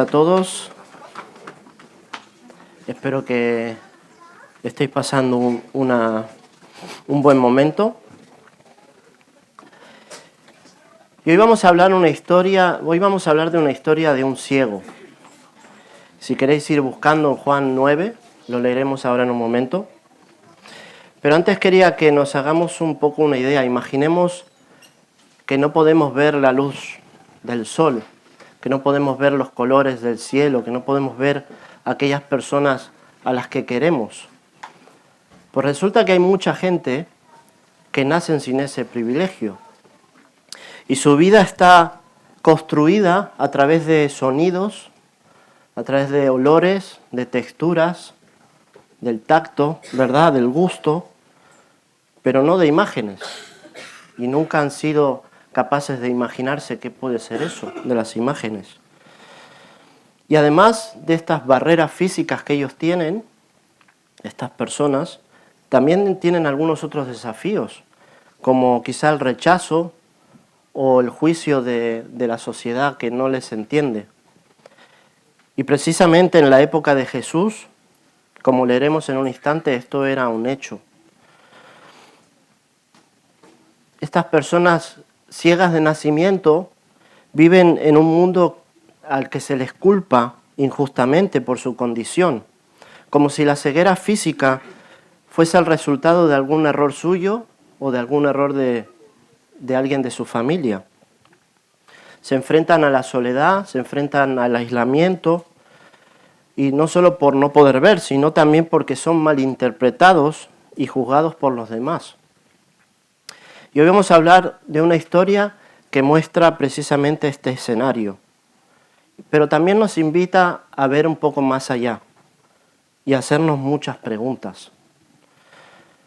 A todos, espero que estéis pasando un buen momento. Y hoy vamos a hablar de una historia de un ciego. Si queréis ir buscando en Juan 9, lo leeremos ahora en un momento. Pero antes quería que nos hagamos un poco una idea. Imaginemos que no podemos ver la luz del sol, que no podemos ver los colores del cielo, que no podemos ver a aquellas personas a las que queremos. Pues resulta que hay mucha gente que nacen sin ese privilegio. Y su vida está construida a través de sonidos, a través de olores, de texturas, del tacto, ¿verdad?, del gusto, pero no de imágenes. Y nunca han sido capaces de imaginarse qué puede ser eso de las imágenes. Y además de estas barreras físicas que ellos tienen, estas personas, también tienen algunos otros desafíos, como quizá el rechazo o el juicio de la sociedad que no les entiende. Y precisamente en la época de Jesús, como leeremos en un instante, esto era un hecho. Estas personas ciegas de nacimiento viven en un mundo al que se les culpa injustamente por su condición, como si la ceguera física fuese el resultado de algún error suyo o de algún error de alguien de su familia. Se enfrentan a la soledad, se enfrentan al aislamiento, y no solo por no poder ver, sino también porque son malinterpretados y juzgados por los demás. Y hoy vamos a hablar de una historia que muestra precisamente este escenario, pero también nos invita a ver un poco más allá y a hacernos muchas preguntas.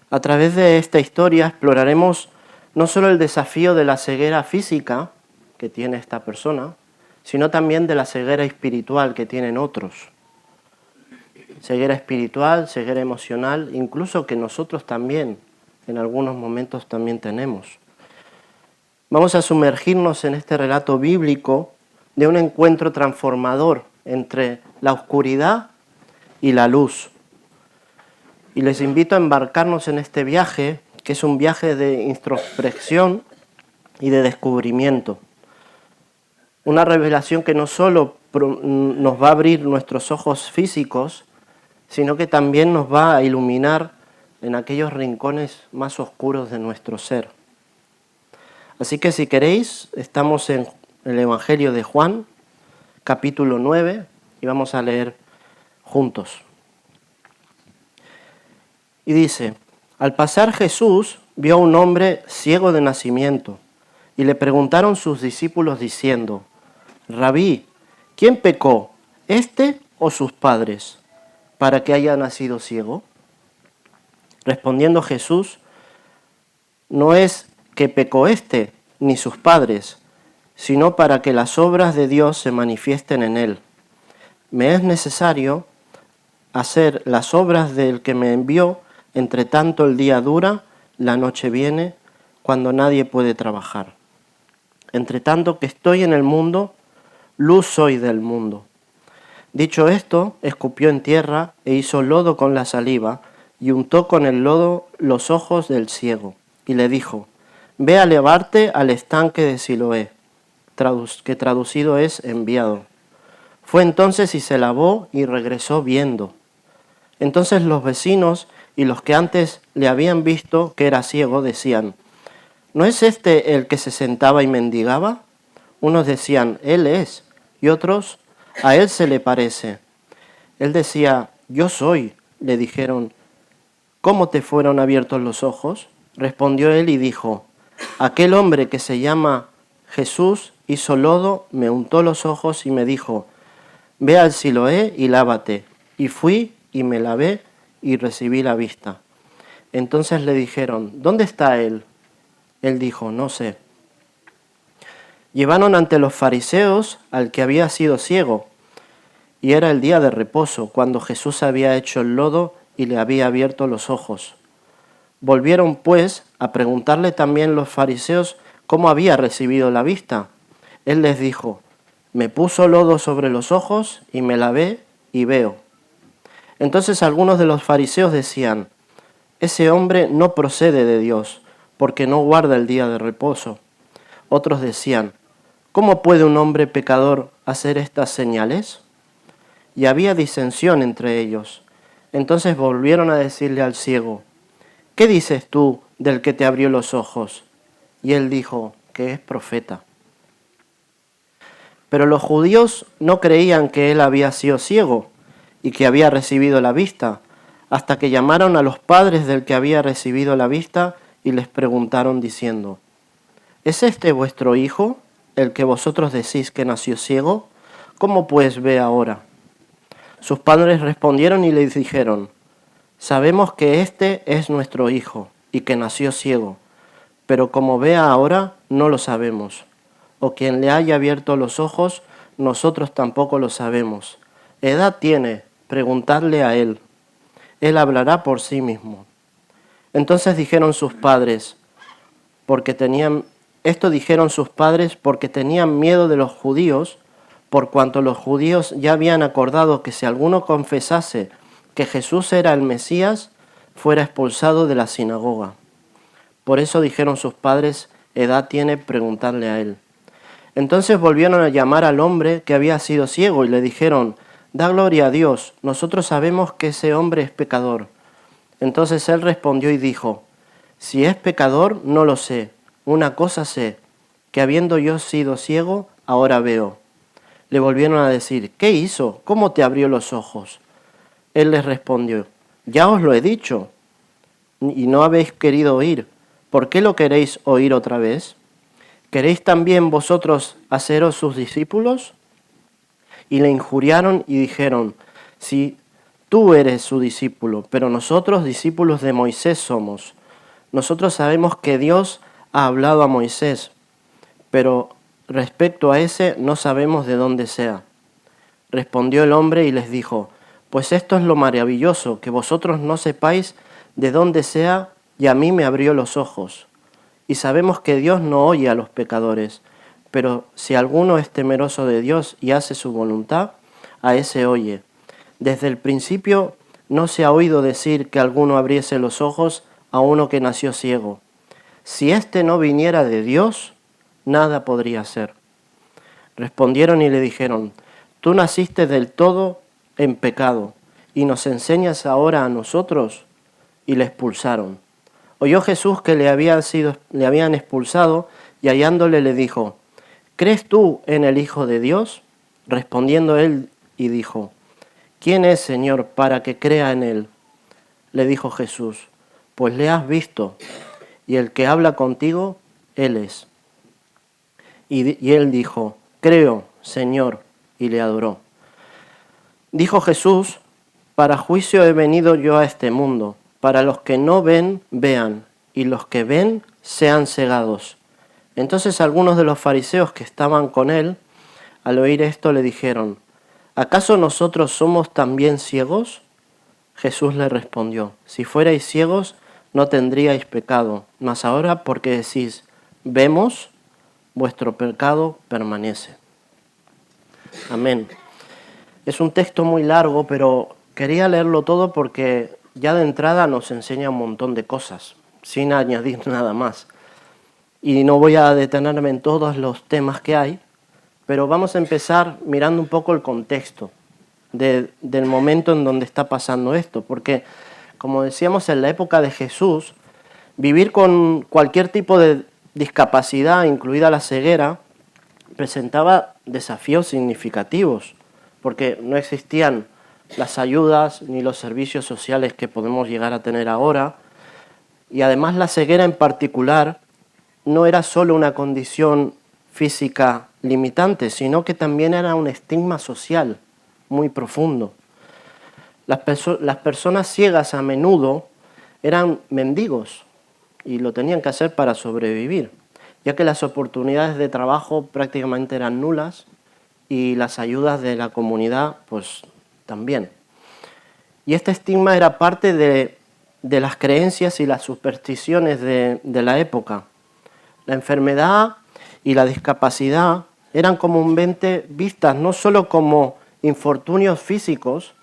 A través de esta historia exploraremos no solo el desafío de la ceguera física que tiene esta persona, sino también de la ceguera espiritual que tienen otros. Ceguera espiritual, ceguera emocional, incluso que nosotros también en algunos momentos también tenemos. Vamos a sumergirnos en este relato bíblico de un encuentro transformador entre la oscuridad y la luz. Y les invito a embarcarnos en este viaje, que es un viaje de introspección y de descubrimiento. Una revelación que no solo nos va a abrir nuestros ojos físicos, sino que también nos va a iluminar en aquellos rincones más oscuros de nuestro ser. Así que si queréis, estamos en el Evangelio de Juan, capítulo 9, y vamos a leer juntos. Y dice: al pasar Jesús vio a un hombre ciego de nacimiento, y le preguntaron sus discípulos diciendo: Rabí, ¿quién pecó, este o sus padres, para que haya nacido ciego? Respondiendo Jesús: no es que pecó éste ni sus padres, sino para que las obras de Dios se manifiesten en él. Me es necesario hacer las obras del que me envió, entre tanto el día dura, la noche viene, cuando nadie puede trabajar. Entre tanto que estoy en el mundo, luz soy del mundo. Dicho esto, escupió en tierra e hizo lodo con la saliva, y untó con el lodo los ojos del ciego, y le dijo: ve a lavarte al estanque de Siloé, que traducido es enviado. Fue entonces y se lavó y regresó viendo. Entonces los vecinos y los que antes le habían visto que era ciego decían: ¿no es este el que se sentaba y mendigaba? Unos decían: él es, y otros: a él se le parece. Él decía: yo soy. Le dijeron: ¿cómo te fueron abiertos los ojos? Respondió él y dijo: aquel hombre que se llama Jesús hizo lodo, me untó los ojos y me dijo: ve al Siloé y lávate. Y fui y me lavé y recibí la vista. Entonces le dijeron: ¿dónde está él? Él dijo: no sé. Llevaron ante los fariseos al que había sido ciego, y era el día de reposo, cuando Jesús había hecho el lodo y le había abierto los ojos. Volvieron, pues, a preguntarle también los fariseos cómo había recibido la vista. Él les dijo: Me puso lodo sobre los ojos y me lavé y veo. Entonces algunos de los fariseos decían, ese hombre no procede de Dios, porque no guarda el día de reposo. Otros decían, ¿cómo puede un hombre pecador hacer estas señales? Y había disensión entre ellos. Entonces volvieron a decirle al ciego, ¿qué dices tú del que te abrió los ojos? Y él dijo, que es profeta. Pero los judíos no creían que él había sido ciego y que había recibido la vista, hasta que llamaron a los padres del que había recibido la vista y les preguntaron diciendo, ¿es este vuestro hijo, el que vosotros decís que nació ciego? ¿Cómo pues ve ahora? Sus padres respondieron y les dijeron, sabemos que este es nuestro hijo y que nació ciego, pero como vea ahora no lo sabemos. O quien le haya abierto los ojos, nosotros tampoco lo sabemos. ¿Edad tiene? Preguntadle a él. Él hablará por sí mismo. Entonces dijeron sus padres, dijeron sus padres porque tenían miedo de los judíos, por cuanto los judíos ya habían acordado que si alguno confesase que Jesús era el Mesías, fuera expulsado de la sinagoga. Por eso dijeron sus padres, edad tiene, preguntarle a él. Entonces volvieron a llamar al hombre que había sido ciego y le dijeron, da gloria a Dios, nosotros sabemos que ese hombre es pecador. Entonces él respondió y dijo, si es pecador, no lo sé. Una cosa sé, que habiendo yo sido ciego, ahora veo. Le volvieron a decir, ¿qué hizo? ¿Cómo te abrió los ojos? Él les respondió, ya os lo he dicho, y no habéis querido oír. ¿Por qué lo queréis oír otra vez? ¿Queréis también vosotros haceros sus discípulos? Y le injuriaron y dijeron, si tú eres su discípulo, pero nosotros discípulos de Moisés somos. Nosotros sabemos que Dios ha hablado a Moisés, pero respecto a ese no sabemos de dónde sea. Respondió el hombre y les dijo, pues esto es lo maravilloso, que vosotros no sepáis de dónde sea, y a mí me abrió los ojos. Y sabemos que Dios no oye a los pecadores, pero si alguno es temeroso de Dios y hace su voluntad, a ese oye. Desde el principio no se ha oído decir que alguno abriese los ojos a uno que nació ciego. Si éste no viniera de Dios, nada podría hacer. Respondieron y le dijeron, tú naciste del todo en pecado, y nos enseñas ahora a nosotros, y le expulsaron. Oyó Jesús que le habían expulsado, y hallándole le dijo, ¿crees tú en el Hijo de Dios? Respondiendo él y dijo, ¿quién es, Señor, para que crea en él? Le dijo Jesús, pues le has visto, y el que habla contigo, él es. Y él dijo, creo, Señor, y le adoró. Dijo Jesús, para juicio he venido yo a este mundo, para los que no ven, vean, y los que ven, sean cegados. Entonces algunos de los fariseos que estaban con él, al oír esto, le dijeron, ¿acaso nosotros somos también ciegos? Jesús le respondió, si fuerais ciegos, no tendríais pecado, mas ahora porque decís, vemos, vuestro pecado permanece. Amén. Es un texto muy largo, pero quería leerlo todo porque ya de entrada nos enseña un montón de cosas, sin añadir nada más. Y no voy a detenerme en todos los temas que hay, pero vamos a empezar mirando un poco el contexto del momento en donde está pasando esto, porque, como decíamos, en la época de Jesús, vivir con cualquier tipo de discapacidad, incluida la ceguera, presentaba desafíos significativos, porque no existían las ayudas ni los servicios sociales que podemos llegar a tener ahora, y además la ceguera en particular no era solo una condición física limitante, sino que también era un estigma social muy profundo. Las personas ciegas a menudo eran mendigos y lo tenían que hacer para sobrevivir, ya que las oportunidades de trabajo prácticamente eran nulas y las ayudas de la comunidad pues también. Y este estigma era parte de las creencias y las supersticiones de la época. La enfermedad y la discapacidad eran comúnmente vistas no solo como infortunios físicos,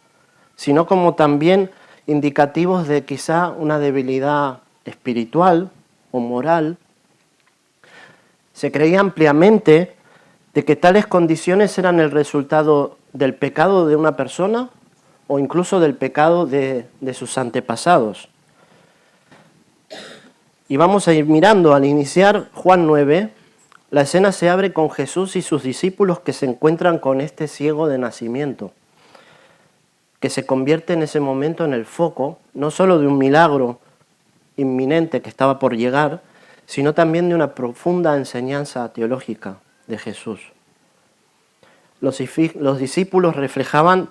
sino como también indicativos de quizá una debilidad espiritual o moral. Se creía ampliamente de que tales condiciones eran el resultado del pecado de una persona o incluso del pecado de sus antepasados. Y vamos a ir mirando, al iniciar Juan 9, la escena se abre con Jesús y sus discípulos que se encuentran con este ciego de nacimiento, que se convierte en ese momento en el foco, no solo de un milagro inminente que estaba por llegar, sino también de una profunda enseñanza teológica de Jesús. Los discípulos reflejaban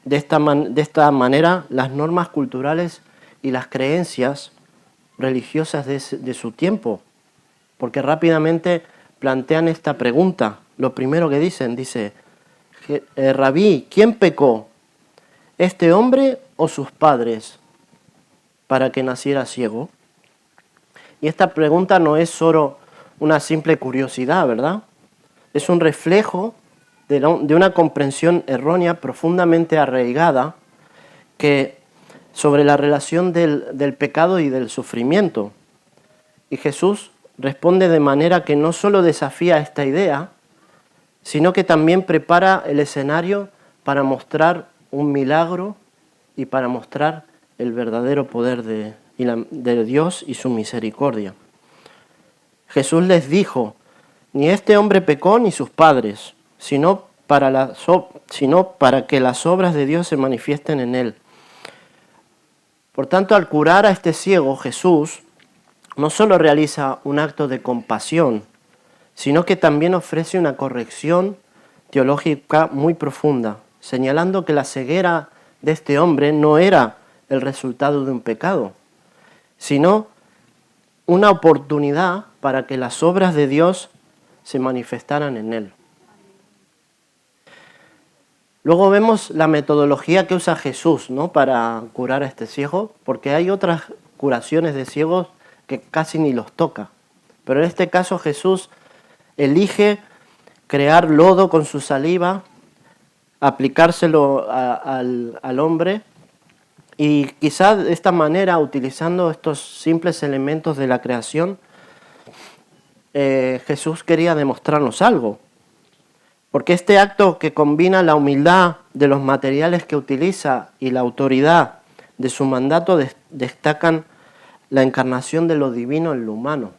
de esta manera las normas culturales y las creencias religiosas de su tiempo, porque rápidamente plantean esta pregunta. Lo primero que dice, Rabí, ¿quién pecó? ¿Este hombre o sus padres para que naciera ciego? Y esta pregunta no es solo una simple curiosidad, ¿verdad? Es un reflejo de una comprensión errónea profundamente arraigada sobre la relación del pecado y del sufrimiento. Y Jesús responde de manera que no solo desafía esta idea, sino que también prepara el escenario para mostrar un milagro y para mostrar el verdadero poder de Dios y su misericordia. Jesús les dijo, ni este hombre pecó ni sus padres, sino para que las obras de Dios se manifiesten en él. Por tanto, al curar a este ciego, Jesús no solo realiza un acto de compasión, sino que también ofrece una corrección teológica muy profunda, señalando que la ceguera de este hombre no era el resultado de un pecado, sino una oportunidad para que las obras de Dios se manifestaran en él. Luego vemos la metodología que usa Jesús, ¿no?, para curar a este ciego, porque hay otras curaciones de ciegos que casi ni los toca. Pero en este caso Jesús elige crear lodo con su saliva, aplicárselo al hombre, y quizá de esta manera, utilizando estos simples elementos de la creación, Jesús quería demostrarnos algo. Porque este acto que combina la humildad de los materiales que utiliza y la autoridad de su mandato destacan la encarnación de lo divino en lo humano.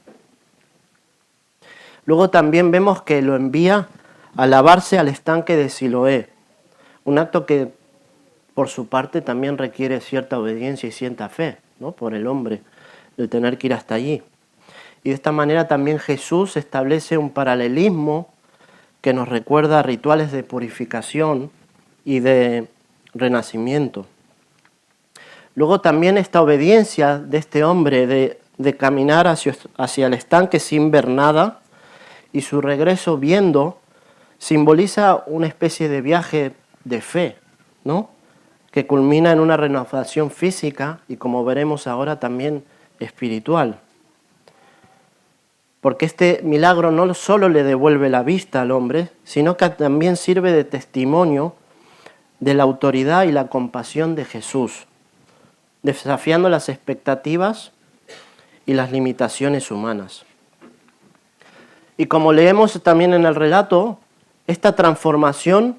Luego también vemos que lo envía a lavarse al estanque de Siloé, un acto que por su parte también requiere cierta obediencia y cierta fe, ¿no?, por el hombre, el tener que ir hasta allí. Y de esta manera también Jesús establece un paralelismo que nos recuerda rituales de purificación y de renacimiento. Luego también esta obediencia de este hombre de caminar hacia el estanque sin ver nada y su regreso viendo simboliza una especie de viaje de fe, ¿no?, que culmina en una renovación física y, como veremos ahora, también espiritual. Porque este milagro no solo le devuelve la vista al hombre, sino que también sirve de testimonio de la autoridad y la compasión de Jesús, desafiando las expectativas y las limitaciones humanas. Y como leemos también en el relato, esta transformación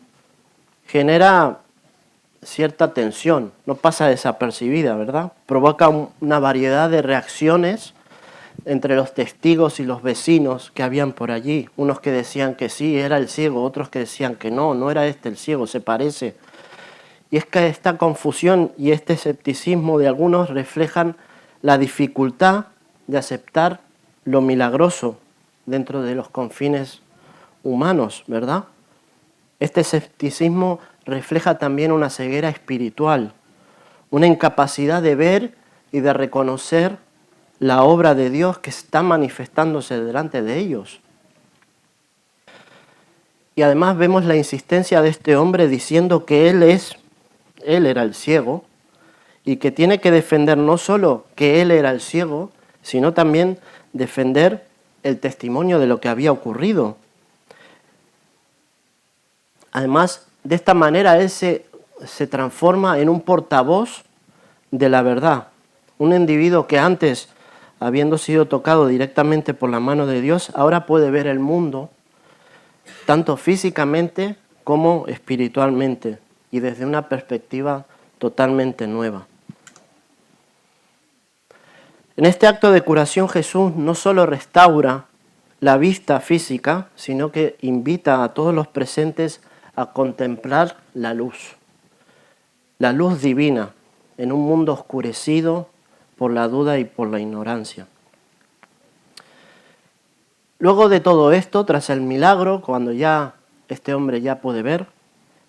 genera cierta tensión, no pasa desapercibida, ¿verdad? Provoca una variedad de reacciones entre los testigos y los vecinos que habían por allí. Unos que decían que sí, era el ciego, otros que decían que no era este el ciego, se parece. Y es que esta confusión y este escepticismo de algunos reflejan la dificultad de aceptar lo milagroso dentro de los confines humanos, ¿verdad? Este escepticismo refleja también una ceguera espiritual, una incapacidad de ver y de reconocer la obra de Dios que está manifestándose delante de ellos. Y además vemos la insistencia de este hombre diciendo que él era el ciego, y que tiene que defender no solo que él era el ciego, sino también defender el testimonio de lo que había ocurrido. Además, de esta manera él se transforma en un portavoz de la verdad. Un individuo que antes, habiendo sido tocado directamente por la mano de Dios, ahora puede ver el mundo tanto físicamente como espiritualmente y desde una perspectiva totalmente nueva. En este acto de curación Jesús no solo restaura la vista física, sino que invita a todos los presentes a contemplar la luz divina en un mundo oscurecido por la duda y por la ignorancia. Luego de todo esto, tras el milagro, cuando ya este hombre ya puede ver,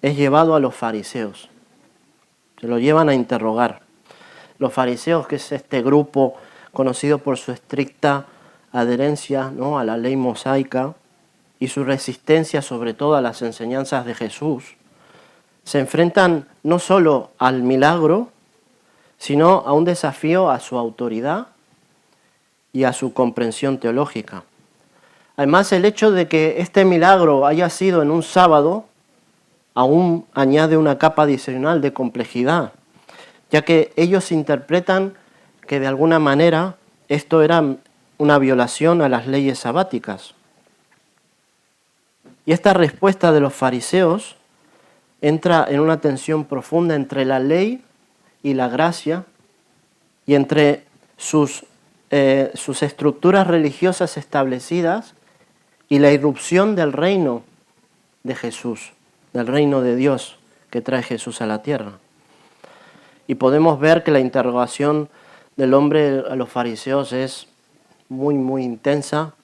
es llevado a los fariseos. Se lo llevan a interrogar. Los fariseos, que es este grupo conocido por su estricta adherencia, ¿no?, a la ley mosaica y su resistencia sobre todo a las enseñanzas de Jesús, se enfrentan no solo al milagro, sino a un desafío a su autoridad y a su comprensión teológica. Además, el hecho de que este milagro haya sido en un sábado aún añade una capa adicional de complejidad, ya que ellos interpretan que de alguna manera esto era una violación a las leyes sabáticas. Y esta respuesta de los fariseos entra en una tensión profunda entre la ley y la gracia y entre sus estructuras religiosas establecidas y la irrupción del reino de Jesús, del reino de Dios que trae Jesús a la tierra. Y podemos ver que la interrogación del hombre a los fariseos es muy, muy intensa,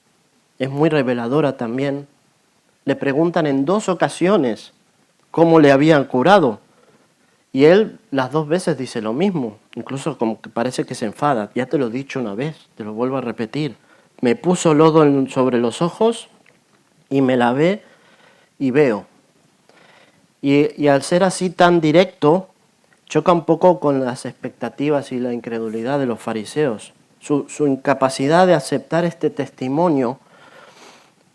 es muy reveladora también. Le preguntan en 2 ocasiones cómo le habían curado. Y él las 2 veces dice lo mismo, incluso como que parece que se enfada. Ya te lo he dicho una vez, te lo vuelvo a repetir. Me puso lodo sobre los ojos y me lavé y veo. Y al ser así tan directo, choca un poco con las expectativas y la incredulidad de los fariseos. Su incapacidad de aceptar este testimonio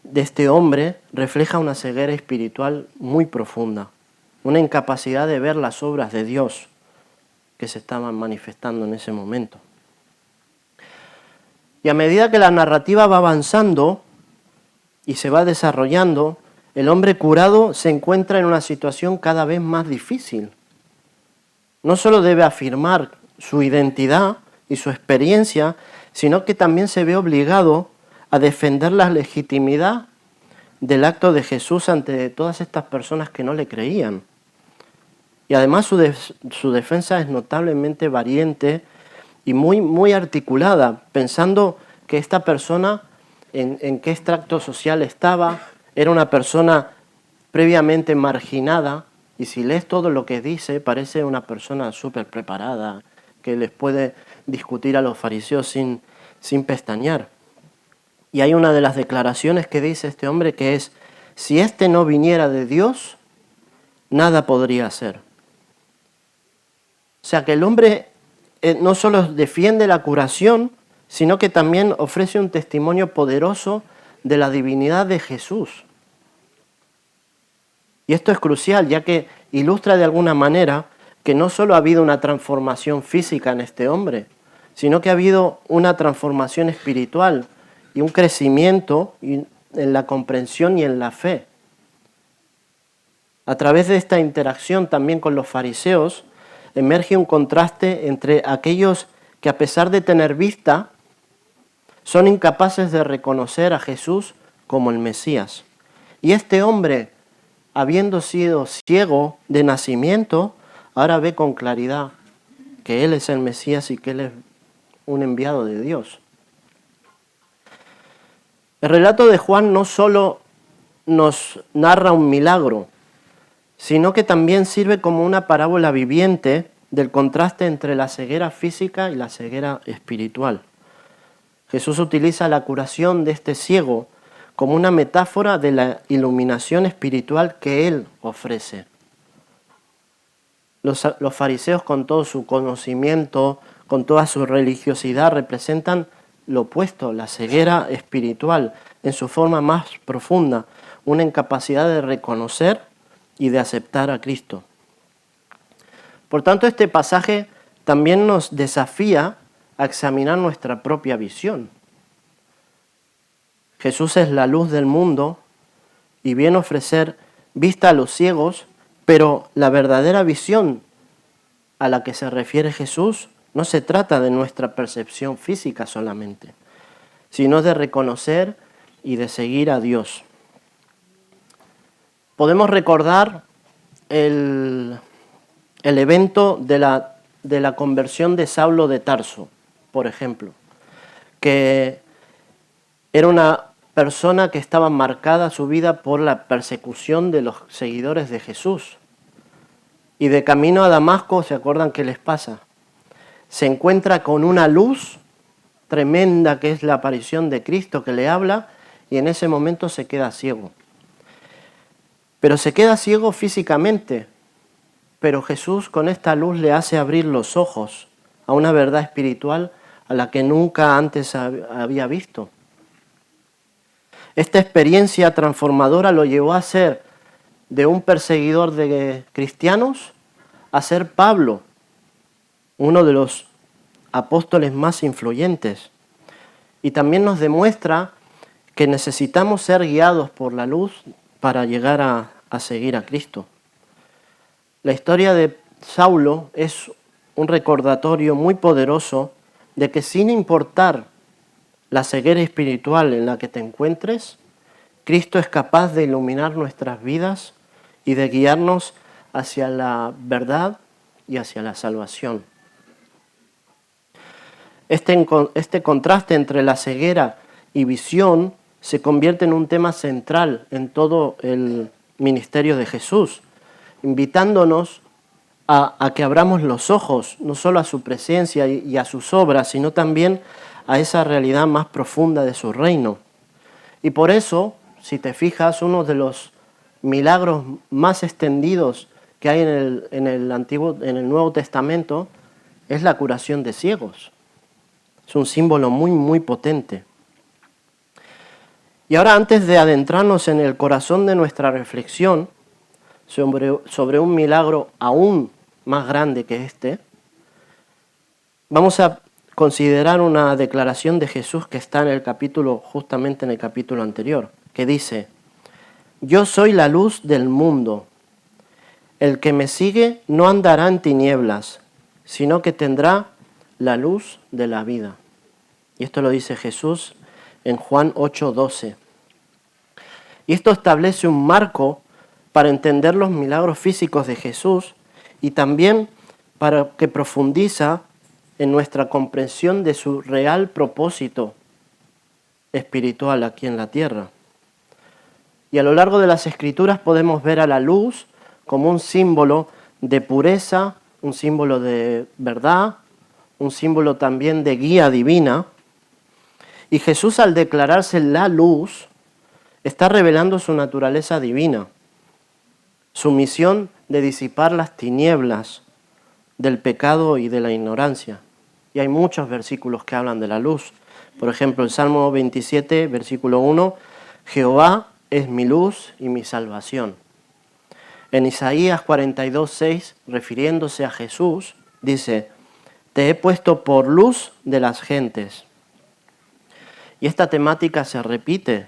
de este hombre refleja una ceguera espiritual muy profunda, una incapacidad de ver las obras de Dios que se estaban manifestando en ese momento. Y a medida que la narrativa va avanzando y se va desarrollando, el hombre curado se encuentra en una situación cada vez más difícil. No solo debe afirmar su identidad y su experiencia, sino que también se ve obligado a defender la legitimidad del acto de Jesús ante todas estas personas que no le creían. Y además su defensa es notablemente valiente y muy, muy articulada, pensando que esta persona en qué extracto social estaba, era una persona previamente marginada, y si lees todo lo que dice, parece una persona súper preparada, que les puede discutir a los fariseos sin pestañear. Y hay una de las declaraciones que dice este hombre que es: si este no viniera de Dios, nada podría hacer. O sea que el hombre no solo defiende la curación, sino que también ofrece un testimonio poderoso de la divinidad de Jesús. Y esto es crucial, ya que ilustra de alguna manera que no solo ha habido una transformación física en este hombre, sino que ha habido una transformación espiritual y un crecimiento en la comprensión y en la fe. A través de esta interacción también con los fariseos, emerge un contraste entre aquellos que, a pesar de tener vista, son incapaces de reconocer a Jesús como el Mesías. Y este hombre, habiendo sido ciego de nacimiento, ahora ve con claridad que Él es el Mesías y que Él es un enviado de Dios. El relato de Juan no solo nos narra un milagro, sino que también sirve como una parábola viviente del contraste entre la ceguera física y la ceguera espiritual. Jesús utiliza la curación de este ciego como una metáfora de la iluminación espiritual que Él ofrece. Los fariseos, con todo su conocimiento, con toda su religiosidad, representan lo opuesto, la ceguera espiritual, en su forma más profunda, una incapacidad de reconocer y de aceptar a Cristo. Por tanto, este pasaje también nos desafía a examinar nuestra propia visión. Jesús es la luz del mundo y viene a ofrecer vista a los ciegos, pero la verdadera visión a la que se refiere Jesús no se trata de nuestra percepción física solamente, sino de reconocer y de seguir a Dios. Podemos recordar el evento de la conversión de Saulo de Tarso, por ejemplo, que era una persona que estaba marcada su vida por la persecución de los seguidores de Jesús. Y de camino a Damasco, ¿se acuerdan qué les pasa? Se encuentra con una luz tremenda que es la aparición de Cristo que le habla, y en ese momento se queda ciego. Pero se queda ciego físicamente, pero Jesús con esta luz le hace abrir los ojos a una verdad espiritual a la que nunca antes había visto. Esta experiencia transformadora lo llevó a ser de un perseguidor de cristianos a ser Pablo, uno de los apóstoles más influyentes. Y también nos demuestra que necesitamos ser guiados por la luz para llegar a seguir a Cristo. La historia de Saulo es un recordatorio muy poderoso de que sin importar la ceguera espiritual en la que te encuentres, Cristo es capaz de iluminar nuestras vidas y de guiarnos hacia la verdad y hacia la salvación. Este contraste entre la ceguera y visión se convierte en un tema central en todo el ministerio de Jesús, invitándonos a que abramos los ojos, no solo a su presencia y a sus obras, sino también a esa realidad más profunda de su reino. Y por eso, si te fijas, uno de los milagros más extendidos que hay en el Nuevo Testamento es la curación de ciegos. Es un símbolo muy, muy potente. Y ahora, antes de adentrarnos en el corazón de nuestra reflexión sobre un milagro aún más grande que este, vamos a considerar una declaración de Jesús que está justamente en el capítulo anterior, que dice: yo soy la luz del mundo. El que me sigue no andará en tinieblas, sino que tendrá la luz de la vida. Y esto lo dice Jesús en Juan 8:12. Y esto establece un marco para entender los milagros físicos de Jesús y también para que profundiza en nuestra comprensión de su real propósito espiritual aquí en la tierra. Y a lo largo de las Escrituras podemos ver a la luz como un símbolo de pureza, un símbolo de verdad, un símbolo también de guía divina. Y Jesús, al declararse la luz, está revelando su naturaleza divina, su misión de disipar las tinieblas del pecado y de la ignorancia. Y hay muchos versículos que hablan de la luz. Por ejemplo, el Salmo 27, versículo 1, Jehová es mi luz y mi salvación. En Isaías 42:6, refiriéndose a Jesús, dice: te he puesto por luz de las gentes. Y esta temática se repite,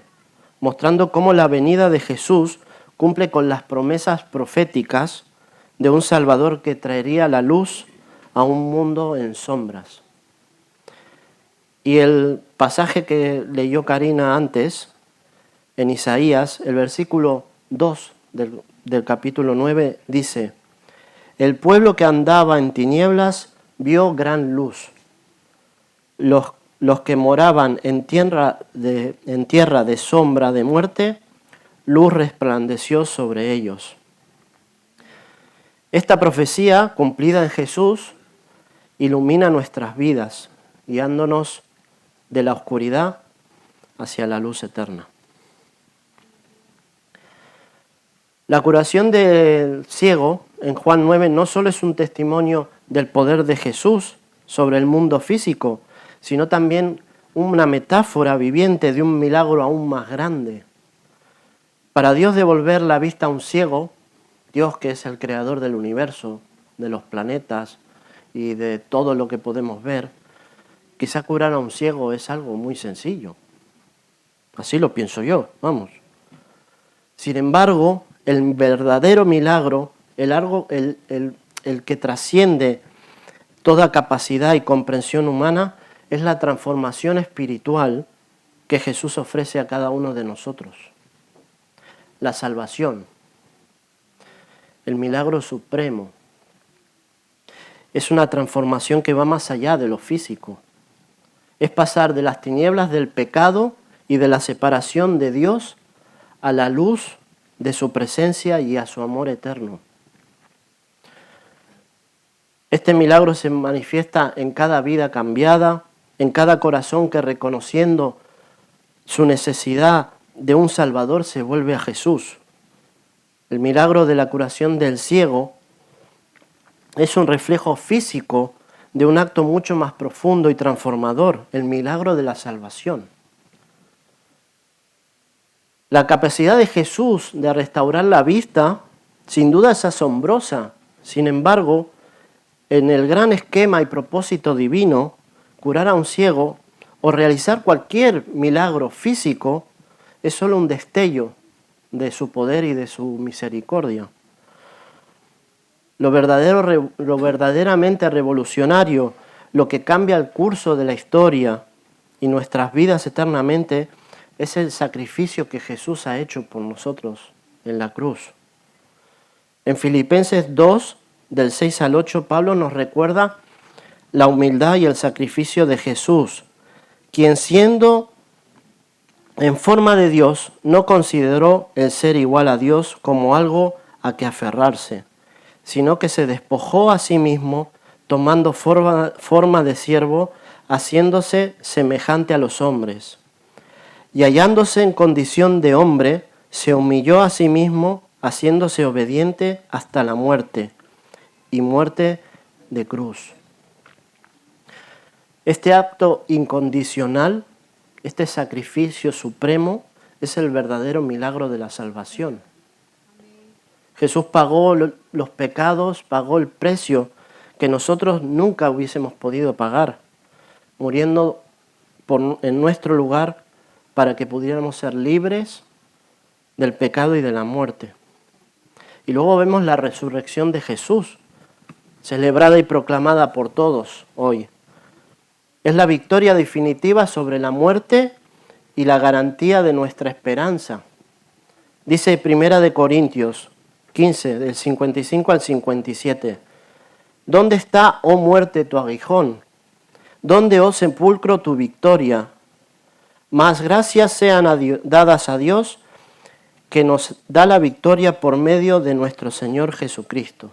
mostrando cómo la venida de Jesús cumple con las promesas proféticas de un Salvador que traería la luz a un mundo en sombras. Y el pasaje que leyó Karina antes, en Isaías, el versículo 2 del capítulo 9, dice: el pueblo que andaba en tinieblas vio gran luz. Los que moraban en tierra de sombra de muerte, luz resplandeció sobre ellos. Esta profecía, cumplida en Jesús, ilumina nuestras vidas, guiándonos de la oscuridad hacia la luz eterna. La curación del ciego en Juan 9 no solo es un testimonio del poder de Jesús sobre el mundo físico, sino también una metáfora viviente de un milagro aún más grande. Para Dios, devolver la vista a un ciego Dios, que es el creador del universo, de los planetas y de todo lo que podemos ver, quizá curar a un ciego es algo muy sencillo. Así lo pienso yo, vamos. Sin embargo, el verdadero milagro, el que trasciende toda capacidad y comprensión humana, es la transformación espiritual que Jesús ofrece a cada uno de nosotros. La salvación, el milagro supremo, es una transformación que va más allá de lo físico. Es pasar de las tinieblas del pecado y de la separación de Dios a la luz de su presencia y a su amor eterno. Este milagro se manifiesta en cada vida cambiada, en cada corazón que, reconociendo su necesidad de un Salvador, se vuelve a Jesús. El milagro de la curación del ciego es un reflejo físico de un acto mucho más profundo y transformador, el milagro de la salvación. La capacidad de Jesús de restaurar la vista, sin duda, es asombrosa. Sin embargo, en el gran esquema y propósito divino, curar a un ciego o realizar cualquier milagro físico es solo un destello de su poder y de su misericordia. Lo verdaderamente revolucionario, lo que cambia el curso de la historia y nuestras vidas eternamente, es el sacrificio que Jesús ha hecho por nosotros en la cruz. En Filipenses 2, del 6 al 8, Pablo nos recuerda la humildad y el sacrificio de Jesús, quien, siendo en forma de Dios, no consideró el ser igual a Dios como algo a que aferrarse, sino que se despojó a sí mismo, tomando forma de siervo, haciéndose semejante a los hombres. Y hallándose en condición de hombre, se humilló a sí mismo, haciéndose obediente hasta la muerte, y muerte de cruz. Este acto incondicional, este sacrificio supremo, es el verdadero milagro de la salvación. Jesús pagó los pecados, pagó el precio que nosotros nunca hubiésemos podido pagar, muriendo en nuestro lugar para que pudiéramos ser libres del pecado y de la muerte. Y luego vemos la resurrección de Jesús, celebrada y proclamada por todos hoy. Es la victoria definitiva sobre la muerte y la garantía de nuestra esperanza. Dice 1 Corintios 15, del 55 al 57. ¿Dónde está, oh muerte, tu aguijón? ¿Dónde, oh sepulcro, tu victoria? Mas gracias sean dadas a Dios, que nos da la victoria por medio de nuestro Señor Jesucristo.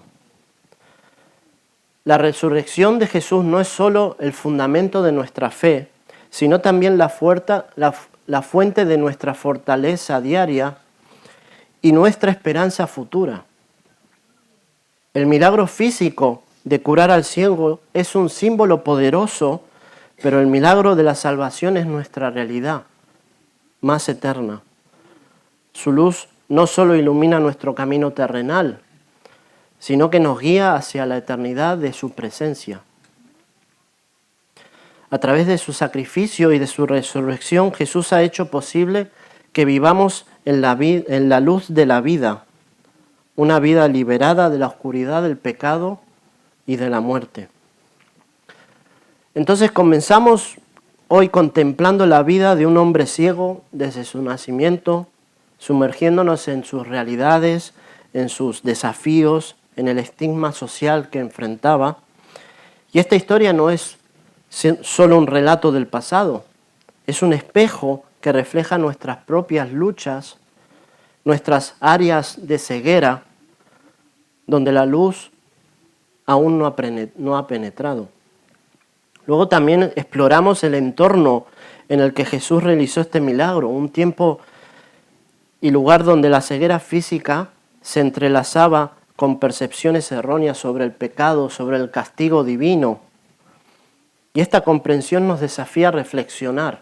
La resurrección de Jesús no es solo el fundamento de nuestra fe, sino también la fuente de nuestra fortaleza diaria y nuestra esperanza futura. El milagro físico de curar al ciego es un símbolo poderoso, pero el milagro de la salvación es nuestra realidad más eterna. Su luz no solo ilumina nuestro camino terrenal, sino que nos guía hacia la eternidad de su presencia. A través de su sacrificio y de su resurrección, Jesús ha hecho posible que vivamos en la luz de la vida, una vida liberada de la oscuridad del pecado y de la muerte. Entonces comenzamos hoy contemplando la vida de un hombre ciego desde su nacimiento, sumergiéndonos en sus realidades, en sus desafíos, en el estigma social que enfrentaba. Y esta historia no es solo un relato del pasado, es un espejo que refleja nuestras propias luchas, nuestras áreas de ceguera, donde la luz aún no ha penetrado. Luego también exploramos el entorno en el que Jesús realizó este milagro, un tiempo y lugar donde la ceguera física se entrelazaba con percepciones erróneas sobre el pecado, sobre el castigo divino. Y esta comprensión nos desafía a reflexionar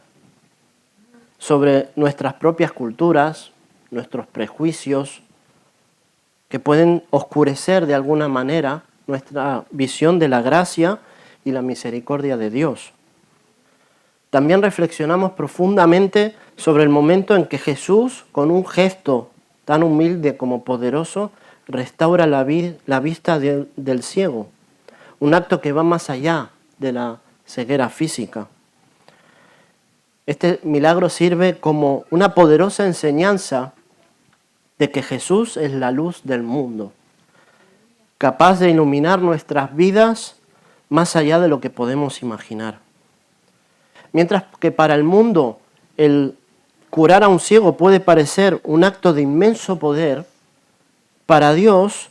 sobre nuestras propias culturas, nuestros prejuicios, que pueden oscurecer de alguna manera nuestra visión de la gracia y la misericordia de Dios. También reflexionamos profundamente sobre el momento en que Jesús, con un gesto tan humilde como poderoso, restaura la vista del ciego, un acto que va más allá de la ceguera física. Este milagro sirve como una poderosa enseñanza de que Jesús es la luz del mundo, capaz de iluminar nuestras vidas más allá de lo que podemos imaginar. Mientras que para el mundo el curar a un ciego puede parecer un acto de inmenso poder, para Dios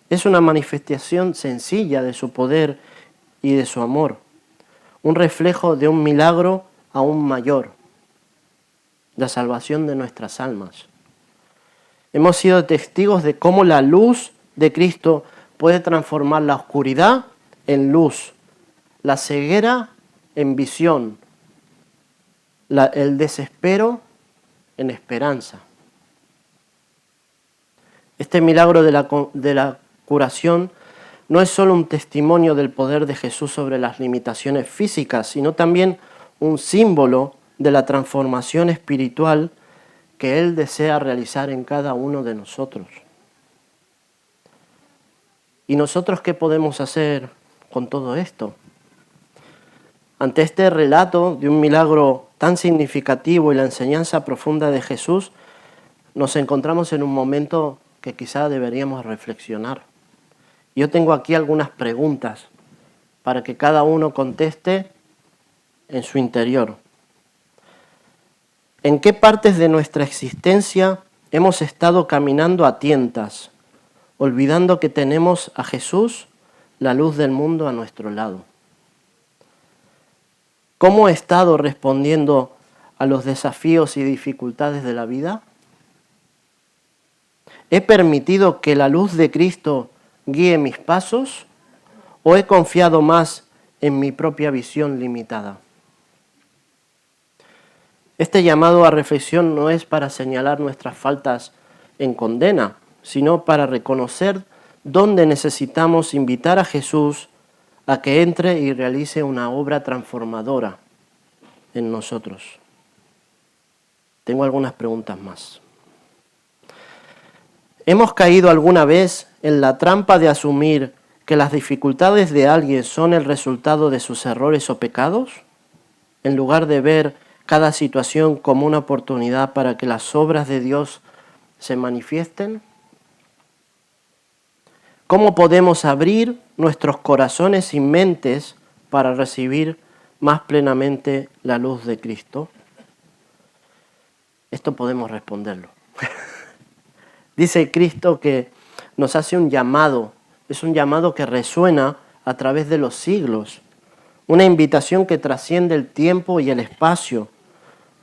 es una manifestación sencilla de su poder y de su amor, un reflejo de un milagro aún mayor, la salvación de nuestras almas. Hemos sido testigos de cómo la luz de Cristo puede transformar la oscuridad en luz, la ceguera en visión, el desespero en esperanza. Este milagro de la curación no es solo un testimonio del poder de Jesús sobre las limitaciones físicas, sino también un símbolo de la transformación espiritual que Él desea realizar en cada uno de nosotros. ¿Y nosotros qué podemos hacer con todo esto? Ante este relato de un milagro tan significativo y la enseñanza profunda de Jesús, nos encontramos en un momento que quizá deberíamos reflexionar. Yo tengo aquí algunas preguntas para que cada uno conteste en su interior. ¿En qué partes de nuestra existencia hemos estado caminando a tientas, olvidando que tenemos a Jesús, la luz del mundo, a nuestro lado? ¿Cómo he estado respondiendo a los desafíos y dificultades de la vida? ¿He permitido que la luz de Cristo guíe mis pasos o he confiado más en mi propia visión limitada? Este llamado a reflexión no es para señalar nuestras faltas en condena, sino para reconocer dónde necesitamos invitar a Jesús a que entre y realice una obra transformadora en nosotros. Tengo algunas preguntas más. ¿Hemos caído alguna vez en la trampa de asumir que las dificultades de alguien son el resultado de sus errores o pecados, en lugar de ver cada situación como una oportunidad para que las obras de Dios se manifiesten? ¿Cómo podemos abrir nuestros corazones y mentes para recibir más plenamente la luz de Cristo? Esto podemos responderlo. Dice Cristo que nos hace un llamado, es un llamado que resuena a través de los siglos, una invitación que trasciende el tiempo y el espacio,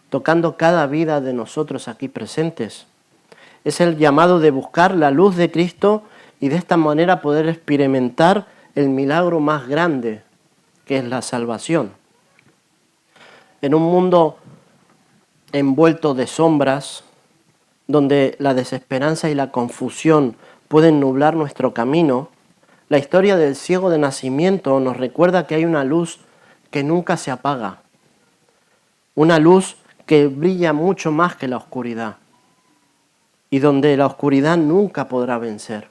tocando cada vida de nosotros aquí presentes. Es el llamado de buscar la luz de Cristo y de esta manera poder experimentar el milagro más grande, que es la salvación. En un mundo envuelto de sombras, donde la desesperanza y la confusión pueden nublar nuestro camino, la historia del ciego de nacimiento nos recuerda que hay una luz que nunca se apaga, una luz que brilla mucho más que la oscuridad y donde la oscuridad nunca podrá vencer.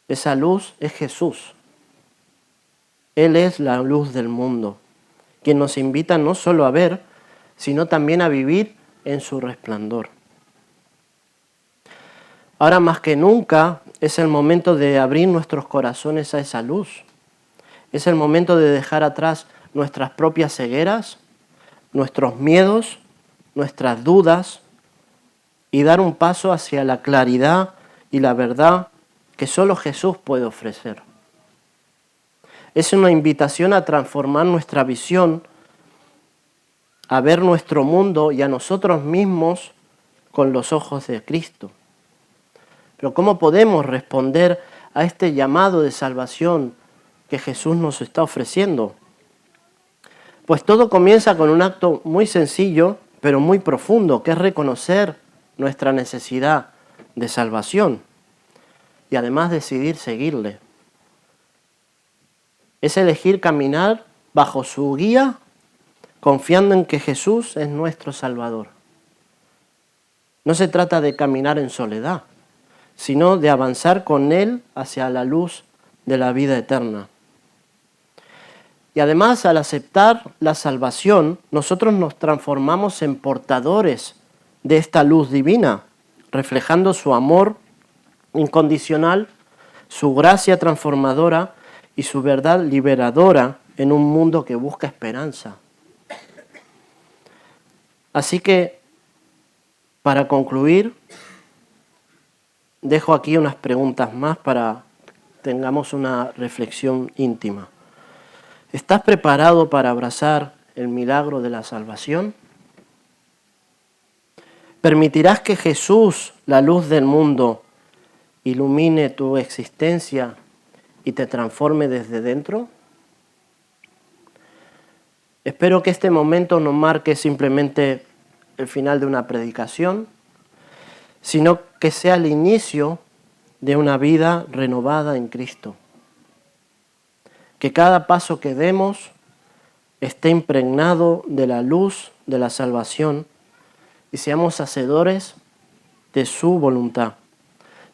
Esa luz es Jesús. Él es la luz del mundo, quien nos invita no solo a ver, sino también a vivir en su resplandor. Ahora más que nunca es el momento de abrir nuestros corazones a esa luz. Es el momento de dejar atrás nuestras propias cegueras, nuestros miedos, nuestras dudas y dar un paso hacia la claridad y la verdad que solo Jesús puede ofrecer. Es una invitación a transformar nuestra visión, a ver nuestro mundo y a nosotros mismos con los ojos de Cristo. Pero ¿cómo podemos responder a este llamado de salvación que Jesús nos está ofreciendo? Pues todo comienza con un acto muy sencillo, pero muy profundo, que es reconocer nuestra necesidad de salvación y además decidir seguirle. Es elegir caminar bajo su guía, confiando en que Jesús es nuestro Salvador. No se trata de caminar en soledad, sino de avanzar con Él hacia la luz de la vida eterna. Y además, al aceptar la salvación, nosotros nos transformamos en portadores de esta luz divina, reflejando su amor incondicional, su gracia transformadora y su verdad liberadora en un mundo que busca esperanza. Así que, para concluir, dejo aquí unas preguntas más para que tengamos una reflexión íntima. ¿Estás preparado para abrazar el milagro de la salvación? ¿Permitirás que Jesús, la luz del mundo, ilumine tu existencia y te transforme desde dentro? Espero que este momento no marque simplemente el final de una predicación, sino que sea el inicio de una vida renovada en Cristo. Que cada paso que demos esté impregnado de la luz de la salvación y seamos hacedores de su voluntad,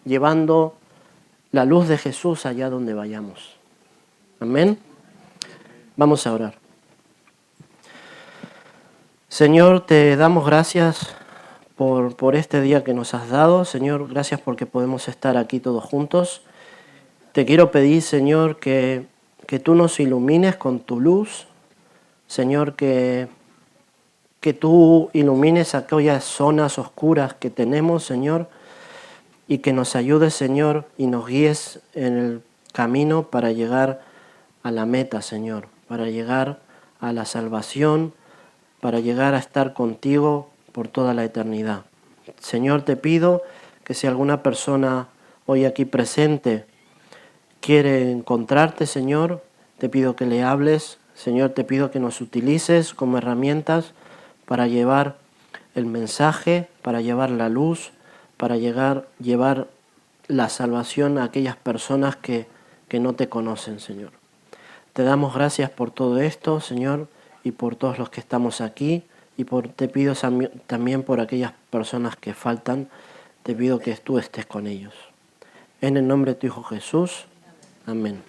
llevando la luz de Jesús allá donde vayamos. Amén. Vamos a orar. Señor, te damos gracias por este día que nos has dado. Señor, gracias porque podemos estar aquí todos juntos. Te quiero pedir, Señor, que tú nos ilumines con tu luz. Señor, que tú ilumines aquellas zonas oscuras que tenemos, Señor, y que nos ayudes, Señor, y nos guíes en el camino para llegar a la meta, Señor, para llegar a la salvación, para llegar a estar contigo por toda la eternidad. Señor, te pido que si alguna persona hoy aquí presente quiere encontrarte, Señor, te pido que le hables. Señor, te pido que nos utilices como herramientas para llevar el mensaje, para llevar la luz, para llevar la salvación a aquellas personas que no te conocen, Señor. Te damos gracias por todo esto, Señor, y por todos los que estamos aquí, y te pido también por aquellas personas que faltan, te pido que tú estés con ellos. En el nombre de tu Hijo Jesús, amén.